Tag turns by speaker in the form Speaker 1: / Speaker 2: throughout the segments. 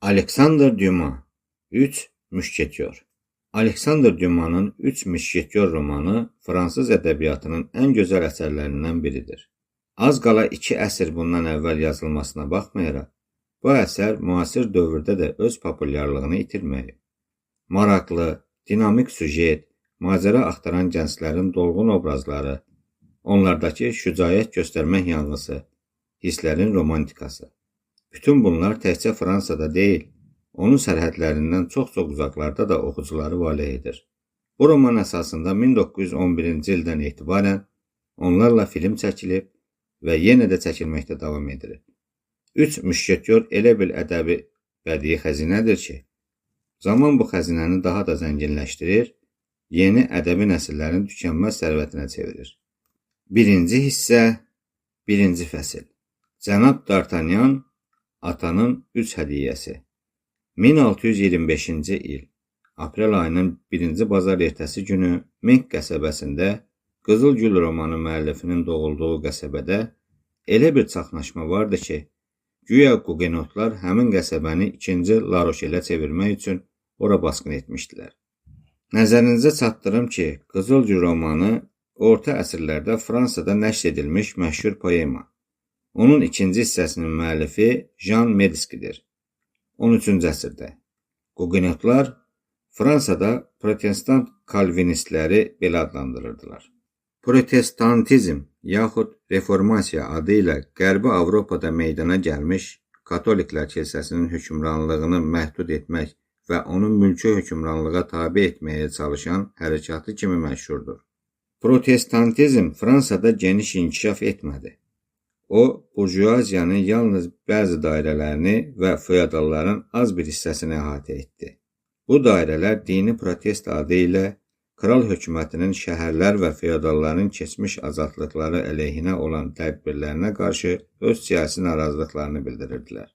Speaker 1: Alexander Dumas, Üç Müşketyor. Alexander Dumas'ın Üç Müşketyor romanı Fransız ədəbiyyatının ən gözəl əsərlərindən biridir. Az qala 2 əsr bundan əvvəl yazılmasına baxmayaraq, bu əsər müasir dövrdə də öz populyarlığını itirməyib. Maraqlı, dinamik süjet, macəra axtaran gənclərin dolğun obrazları, onlardakı şücaət göstərmək yanğısı, hisslərin romantikası. Bütün bunlar təkcə Fransada deyil, onun sərhədlərindən çox-çox uzaqlarda da oxucuları valeh edir. Bu roman əsasında 1911-ci ildən etibarən onlarla film çəkilib və yenə də çəkilməkdə davam edir. Üç Müşketyor elə bir ədəbi bədii xəzinədir ki, zaman bu xəzinəni daha da zənginləşdirir, yeni ədəbi nəsillərin tükənməz sərvətinə çevirir. Birinci hissə, birinci fəsil. Cənab D'Artagnan, atanın 3 hədiyyəsi. 1625-ci il, aprel ayının 1-ci bazar ertəsi günü Menk qəsəbəsində Qızıl Gül romanı müəllifinin doğulduğu qəsəbədə elə bir çaxnaşma vardı ki, güya Hugenotlar həmin qəsəbəni 2-ci La Rochelə çevirmək üçün ora basqın etmişdilər. Nəzərinizə çatdırım ki, Qızıl Gül romanı orta əsrlərdə Fransada nəşr edilmiş məşhur poema. Onun ikinci hissəsinin müəllifi Jean Mediskidir. 13-cü əsrdə. Hugenotlar Fransada protestant kalvinistləri belə adlandırırdılar. Protestantizm yaxud reformasiya adı ilə Qərbi Avropada meydana gəlmiş katoliklər kilsəsinin hökmranlığını məhdud etmək və onun mülki hökmranlığa tabe etməyə çalışan hərəkatı kimi məşhurdur. Protestantizm Fransada geniş inkişaf etmədi. O, burjuaziyanın yalnız bəzi dairələrini və feodalların az bir hissəsini əhatə etdi. Bu dairələr dini protest adı ilə kral hökumətinin şəhərlər və feodalların keçmiş azadlıqları əleyhinə olan tədbirlərinə qarşı öz siyasi narazılıqlarını bildirirdilər.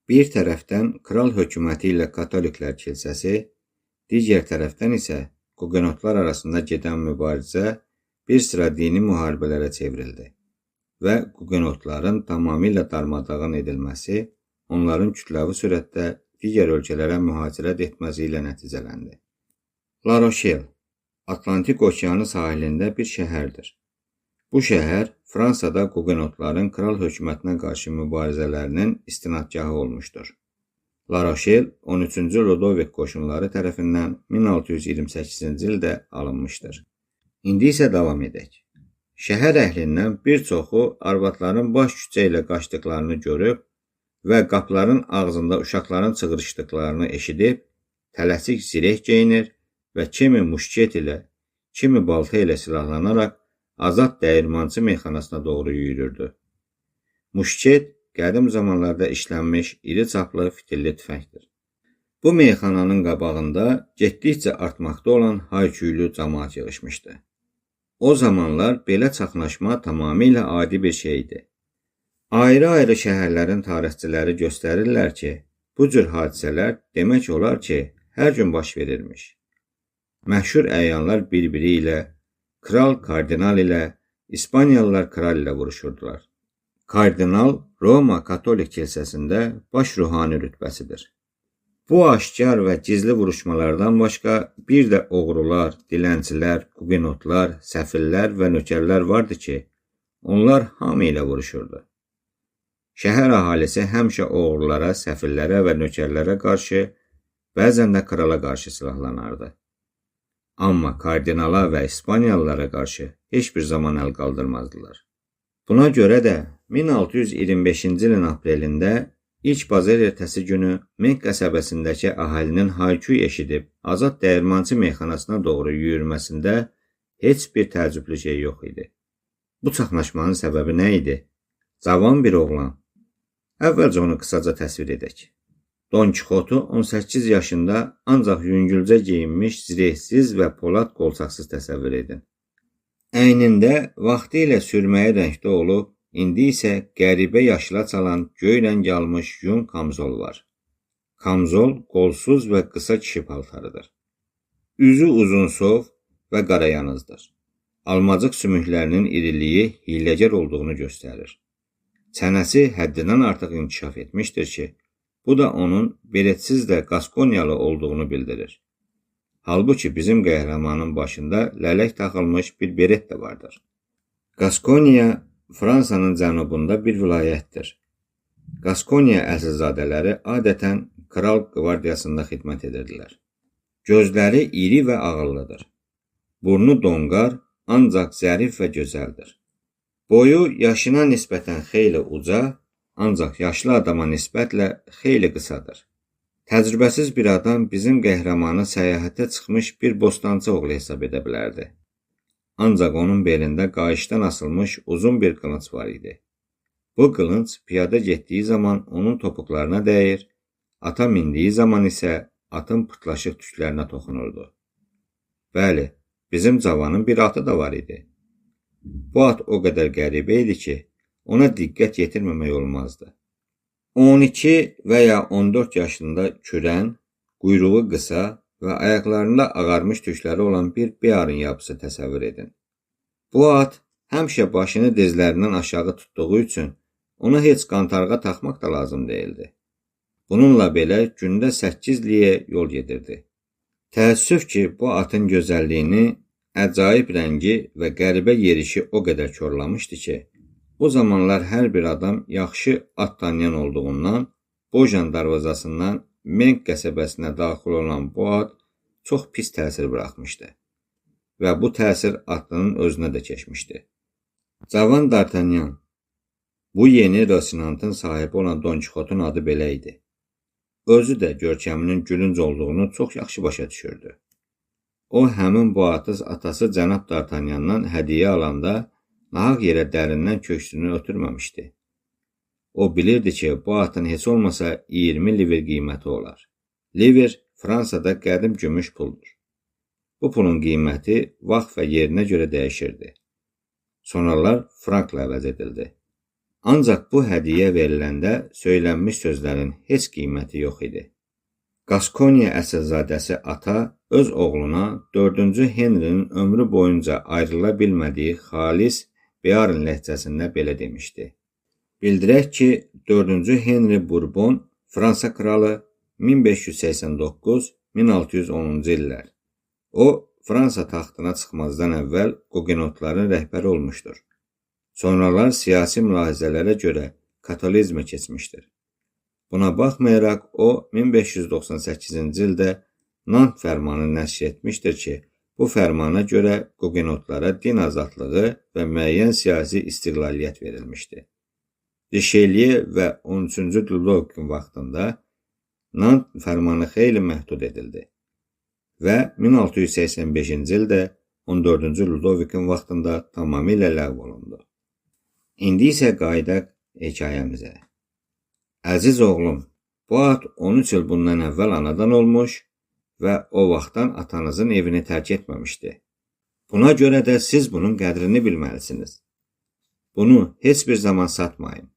Speaker 1: Bir tərəfdən kral hökuməti ilə katoliklər kilsəsi, digər tərəfdən isə Hugenotlar arasında gedən mübarizə bir sıra dini müharibələrə çevrildi və Hugenotların tamamilə darmadağın edilməsi, onların kütləvi sürətdə digər ölkələrə mühacirət etməsi ilə nəticələndi. La Rochelle, Atlantik okeanı sahilində bir şəhərdir. Bu şəhər Fransada Hugenotların kral hökumətinə qarşı mübarizələrinin istinadgahı olmuşdur. La Rochelle 13-cü Ludovik qoşunları tərəfindən 1628-ci ildə alınmışdır. İndi isə davam edək. Şəhər əhlindən bir çoxu arvadların baş küçə ilə qaçdıqlarını görüb və qapıların ağzında uşaqların çığırışdıqlarını eşidib, tələsik zirək geyinir və kimi muşket ilə, kimi balta ilə silahlanaraq azad dəyirmançı meyxanasına doğru yürürdü. Muşket qədim zamanlarda işlənmiş iri çaplı fitilli tüfəngdir. Bu meyxananın qabağında getdikcə artmaqda olan hayküylü cəmaət yığışmışdı. O zamanlar belə çaxnaşma tamamilə adi bir şeydir. Ayrı-ayrı şəhərlərin tarixçiləri göstərirlər ki, bu cür hadisələr demək olar ki, hər gün baş verirmiş. Məşhur əyanlar bir-biri ilə, kral kardinal ilə, İspaniyalılar kral ilə vuruşurdular. Kardinal Roma Katolik kilsəsində baş ruhani rütbəsidir. Bu aşkar və gizli vuruşmalardan başqa bir də oğrular, dilənçilər, Hugenotlar, səfirlər və nökərlər vardı ki, onlar hamı ilə vuruşurdu. Şəhər əhalisi həmişə oğrulara, səfirlərə və nökərlərə qarşı, bəzən də krala qarşı silahlanardı. Amma kardinala və İspaniyalılara qarşı heç bir zaman əl qaldırmazdılar. Buna görə də 1625-ci ilin aprelində İlk bazar ertəsi günü Menk qəsəbəsindəki əhalinin hayküy eşidib azad dəyirmançı meyxanasına doğru yürüməsində heç bir təəccüblü şey yox idi. Bu çaxnaşmanın səbəbi nə idi? Cavan bir oğlan. Əvvəlcə onu qısaca təsvir edək. Don Kixotu 18 yaşında ancaq yüngülcə geyinmiş, zirehsiz və polad qolçaqsız təsəvvür edin. Əynində vaxtı ilə sürməyə rəngdə olub, İndi isə qəribə yaşıla çalan göy rəng almış yun kamzol var. Kamzol qolsuz və qısa kişi paltarıdır. Üzü uzunsov və qarayanızdır. Almacıq sümüklərinin iriliyi hiləgər olduğunu göstərir. Çənəsi həddindən artıq inkişaf etmişdir ki, Bu da onun beretsiz də Qaskonyalı olduğunu bildirir. Halbuki bizim qəhrəmanın başında lələk taxılmış bir beret də vardır. Qaskonya Fransanın cənubunda bir vilayətdir. Qaskonya əsilzadələri adətən kral qvardiyasında xidmət edirdilər. Gözləri iri və ağıllıdır. Burnu donqar, ancaq zərif və gözəldir. Boyu yaşına nisbətən xeyli uca, ancaq yaşlı adama nisbətlə xeyli qısadır. Təcrübəsiz bir adam bizim qəhrəmanı səyahətə çıxmış bir bostancı oğlu hesab edə bilərdi. Ancaq onun belində qayışdan asılmış uzun bir qılınc var idi. Bu qılınc piyada getdiyi zaman onun topuqlarına dəyir, ata mindiyi zaman isə atın pırtlaşıq tüklərinə toxunurdu. Bəli, bizim cavanın bir atı da var idi. Bu at o qədər qəribə idi ki, ona diqqət yetirməmək olmazdı. 12 və ya 14 yaşında kürən, quyruğu qısa və ayaqlarında ağarmış tükləri olan bir beyarın yapısı təsəvvür edin. Bu at həmişə başını dizlərindən aşağı tutduğu üçün ona heç qantarğa taxmaq da lazım deyildi. Bununla belə gündə 8 liyə yol gedirdi. Təəssüf ki, bu atın gözəlliyini, əcaib rəngi və qəribə yerişi o qədər korlamışdı ki, o zamanlar hər bir adam yaxşı at tanıyan olduğundan Bojan darvazasından Menk qəsəbəsinə daxil olan bu at çox pis təsir buraxmışdı və bu təsir atlının özünə də keçmişdi. Cavan D'Artagnan, bu yeni Rosinantın sahibi olan Don Kixotun adı belə idi. Özü də görkəminin gülünc olduğunu çox yaxşı başa düşürdü. O, həmin bu atı atası cənab D'Artagnandan hədiyyə alanda nahaq yerə dərindən köksünü ötürməmişdi. O bilirdi ki, bu atın heç olmasa 20 liver qiyməti olar. Liver Fransada qədim gümüş puldur. Bu pulun qiyməti vaxt və yerinə görə dəyişirdi. Sonralar frankla əvəz edildi. Ancaq bu hədiyyə veriləndə söylənmiş sözlərin heç qiyməti yox idi. Qaskonya əsilzadəsi ata öz oğluna 4-cü Henrinin ömrü boyunca ayrıla bilmədiyi xalis Bearn ləhcəsində belə demişdi. Bildirək ki, 4-cü Henri Bourbon, Fransa kralı 1589-1610-cu illər. O, Fransa taxtına çıxmazdan əvvəl Qogenotların rəhbəri olmuşdur. Sonralar siyasi mülahizələrə görə katolizmə keçmişdir. Buna baxmayaraq, o 1598-ci ildə Nant fərmanı nəşr etmişdir ki, bu fərmana görə Qogenotlara din azadlığı və müəyyən siyasi istiqlaliyyət verilmişdi. Richelieu və 13-cü Ludovikin vaxtında Nant fərmanı xeyli məhdud edildi və 1685-ci ildə 14-cü Ludovikin vaxtında tamamilə ləğv olundu. İndi isə qayıdaq hekayəmizə. Əziz oğlum, bu at 13 il bundan əvvəl anadan olmuş və o vaxtdan atanızın evini tərk etməmişdi. Buna görə də siz bunun qədrini bilməlisiniz. Bunu heç bir zaman satmayın.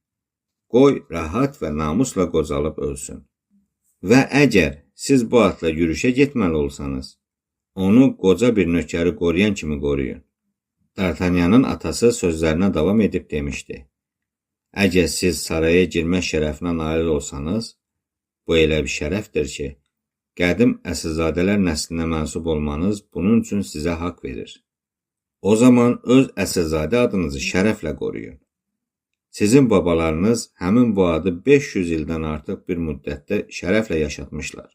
Speaker 1: Qoy rahat və namusla qocalıb ölsün. Və əgər siz bu atla yürüşə getməli olsanız, onu qoca bir nökəri qoruyan kimi qoruyun. D'Artagnan'ın atası sözlərinə davam edib demişdi. Əgər siz saraya girmək şərəfinə nail olsanız, bu elə bir şərəfdir ki, qədim əsilzadələr nəslinə mənsub olmanız bunun üçün sizə haqq verir. O zaman öz əsilzadə adınızı şərəflə qoruyun. Sizin babalarınız həmin bu adı 500 ildən artıq bir müddətdə şərəflə yaşatmışlar.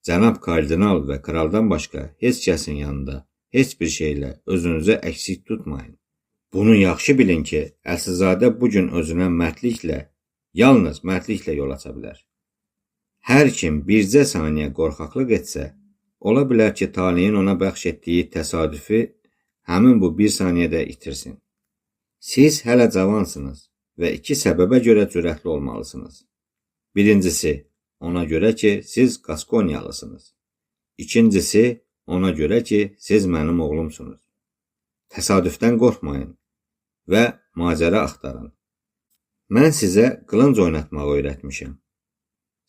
Speaker 1: Cənab kardinal və kraldan başqa heç kəsin yanında heç bir şeylə özünüzü əksik tutmayın. Bunu yaxşı bilin ki, əsilzadə bugün özünə mərdliklə, yalnız mərdliklə yol aça bilər. Hər kim bircə saniyə qorxaqlıq etsə, ola bilər ki, taleyin ona bəxş etdiyi təsadüfi həmin bu bir saniyədə itirsin. Siz hələ cavansınız və 2 səbəbə görə cürətli olmalısınız. Birincisi, ona görə ki, siz Qaskonyalısınız. İkincisi, ona görə ki, siz mənim oğlumsunuz. Təsadüfdən qorxmayın və macəra axtarın. Mən sizə qılınc oynatmağı öyrətmişim.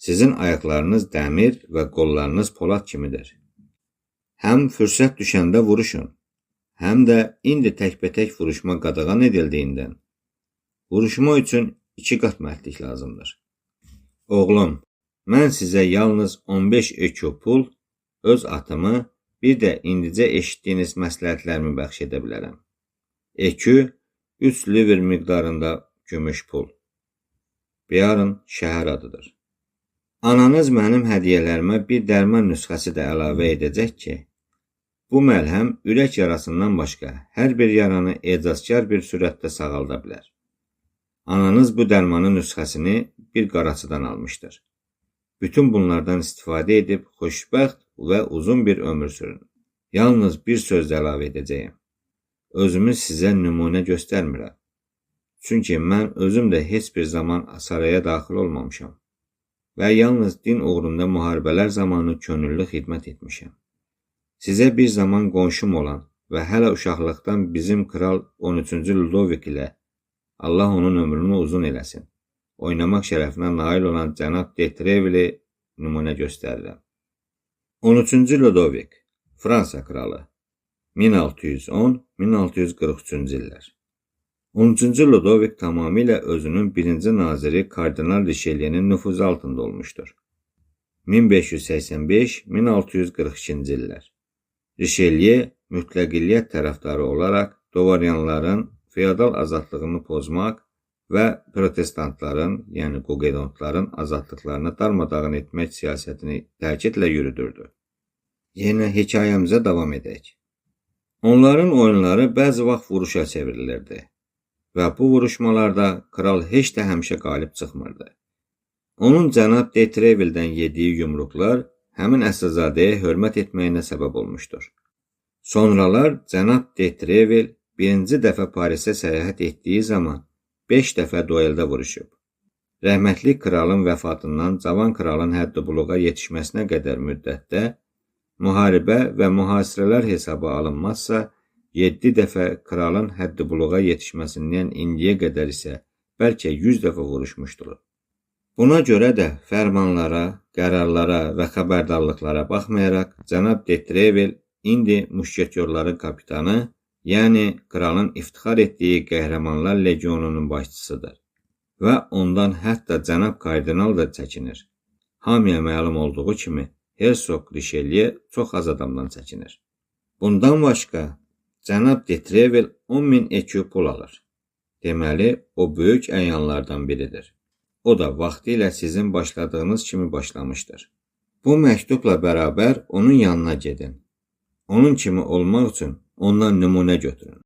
Speaker 1: Sizin ayaqlarınız dəmir və qollarınız polad kimidir. Həm fürsət düşəndə vuruşun, həm də indi təkbətək vuruşma qadağan edildiyindən, vuruşma üçün 2 qat mərdlik lazımdır. Oğlum, mən sizə yalnız 15 ekü pul, öz atımı, bir də indicə eşitdiyiniz məsləhətlərimi bəxş edə bilərəm. Ekü 3 liver miqdarında gümüş pul. Beyarın şəhər adıdır. Ananız mənim hədiyyələrimə bir dərman nüsxəsi də əlavə edəcək ki, bu məlhəm ürək yarasından başqa hər bir yaranı ecazkar bir sürətdə sağalda bilər. Ananız bu dərmanın nüsxəsini bir qaraçıdan almışdır. Bütün bunlardan istifadə edib xoşbəxt və uzun bir ömür sürün. Yalnız bir söz əlavə edəcəyim. Özümü sizə nümunə göstərmirəm. Çünki mən özüm də heç bir zaman saraya daxil olmamışam və yalnız din uğrunda müharibələr zamanı könüllü xidmət etmişəm. Sizə bir zaman qonşum olan və hələ uşaqlıqdan bizim kral 13-cü Ludovik ilə, Allah onun ömrünü uzun eləsin, oynamaq şərəfinə nail olan cənab de Treville nümunə göstərirəm. 13-cü Ludovik, Fransa kralı, 1610-1643-cü illər. 13-cü Ludovik tamamilə özünün birinci naziri Kardinal Richelieu'nin nüfuzu altında olmuşdur. 1585-1642-ci illər. Richelieu mütləqilliyyət tərəfdarı olaraq Dovaryanların feodal azadlığını pozmaq və protestantların, yəni Hugenotların azadlıqlarını darmadağın etmək siyasətini təkidlə yürüdürdü. Yenə hekayəmizə davam edək. Onların oyunları bəzi vaxt vuruşa çevrilirdi və bu vuruşmalarda kral heç də həmişə qalib çıxmırdı. Onun cənab de Treville'dən yediyi yumruqlar həmin əsilzadəyə hörmət etməyinə səbəb olmuşdur. Sonralar cənab de Treville birinci dəfə Parisə səyahət etdiyi zaman 5 dəfə dueldə vuruşub. Rəhmətli kralın vəfatından cavan kralın həddi-buluğa yetişməsinə qədər müddətdə müharibə və mühasirələr hesaba alınmazsa, 7 dəfə kralın həddi-buluğa yetişməsindən indiyə qədər isə bəlkə 100 dəfə vuruşmuşdur. Buna görə də fərmanlara, qərarlara və xəbərdarlıqlara baxmayaraq, cənab de Treville indi müşketyorların kapitanı, yəni kralın iftixar etdiyi qəhrəmanlar legionunun başçısıdır və ondan hətta cənab kardinal da çəkinir. Hamıya məlum olduğu kimi, Hersoq Richelieu çox az adamdan çəkinir. Bundan başqa, cənab de Treville 10.000 ekü pul alır. Deməli, o böyük əyanlardan biridir. O da vaxtilə sizin başladığınız kimi başlamışdır. Bu məktubla bərabər onun yanına gedin. Onun kimi olmaq üçün ondan nümunə götürün.